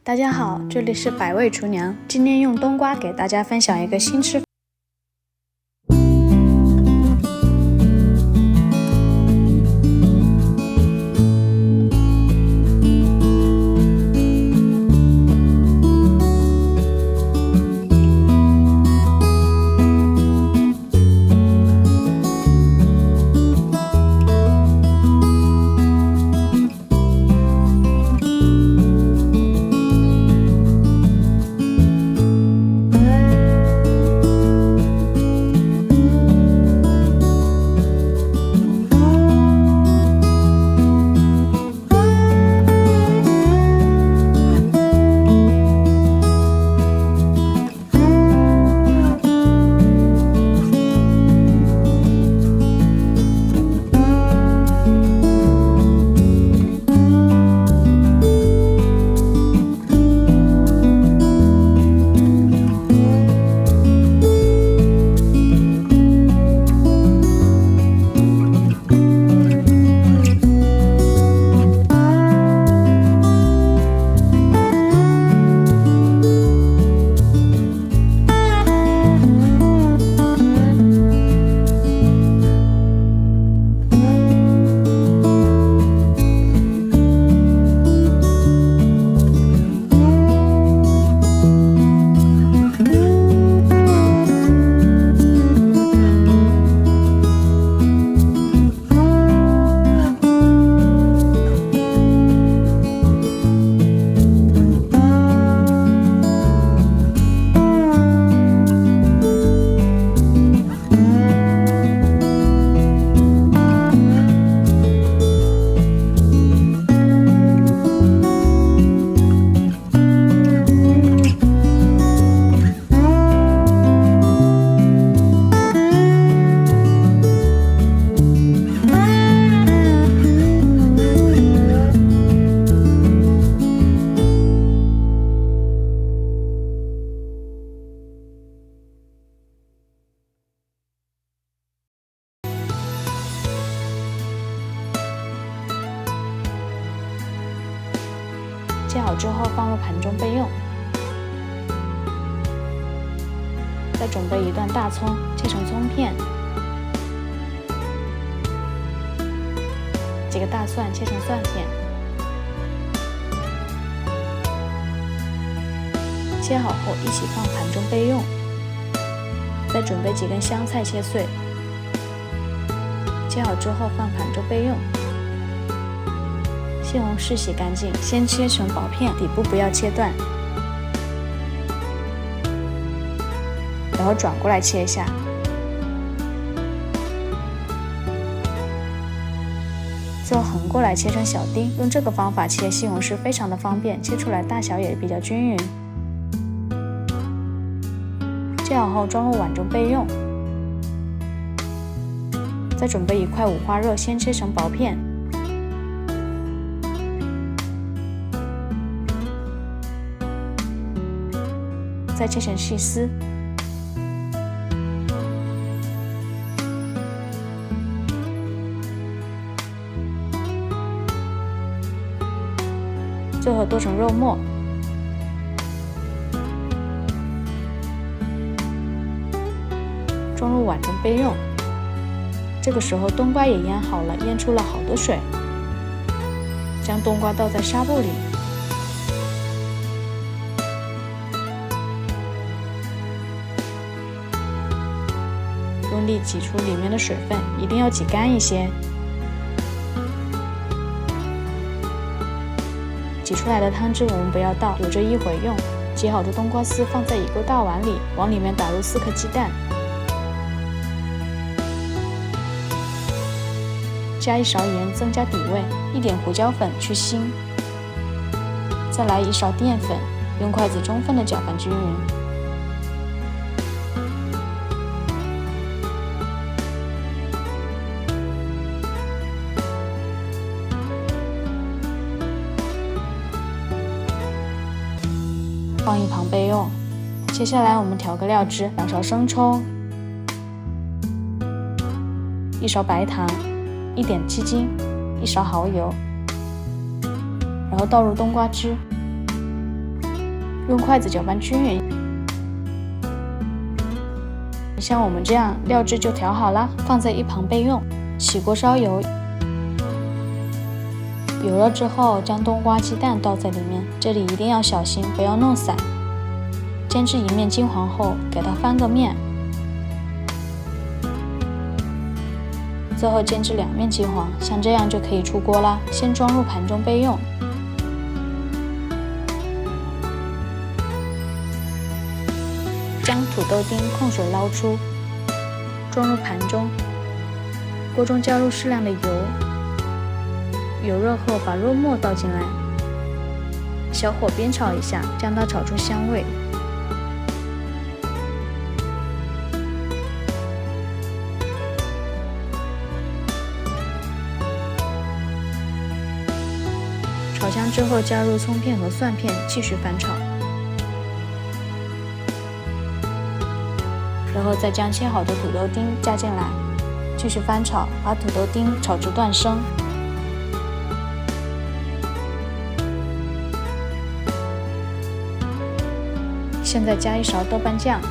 大家好，这里是百味厨娘，今天用冬瓜给大家分享一个新吃法。切好之后放入盘中备用。再准备一段大葱，切成葱片，几个大蒜切成蒜片，切好后一起放盘中备用。再准备几根香菜切碎，切好之后放盘中备用。西红柿洗干净，先切成薄片，底部不要切断，然后转过来切一下。最后横过来切成小丁，用这个方法切西红柿非常的方便，切出来大小也比较均匀。切好后装入碗中备用。再准备一块五花肉，先切成薄片。再切成细丝，最后剁成肉末，装入碗中备用。这个时候冬瓜也腌好了，腌出了好多水，将冬瓜倒在纱布里。用力挤出里面的水分，一定要挤干一些。挤出来的汤汁我们不要倒，留着一会用。挤好的冬瓜丝放在一个大碗里，往里面打入4颗鸡蛋，加1勺盐增加底味，1点胡椒粉去腥，再来1勺淀粉，用筷子充分的搅拌均匀。放一旁备用。接下来我们调个料汁，2勺生抽，1勺白糖，1点鸡精，1勺蚝油，然后倒入冬瓜汁，用筷子搅拌均匀。像我们这样，料汁就调好了，放在一旁备用。起锅烧油，油热之后，将冬瓜、鸡蛋倒在里面，这里一定要小心，不要弄散。煎至一面金黄后，给它翻个面，最后煎至两面金黄，像这样就可以出锅啦。先装入盘中备用。将土豆丁控水捞出，装入盘中。锅中加入适量的油，油热后把肉末倒进来，小火煸炒一下，将它炒出香味。炒香之后，加入葱片和蒜片，继续翻炒。然后再将切好的土豆丁加进来，继续翻炒，把土豆丁炒至断生。现在加一勺豆瓣酱，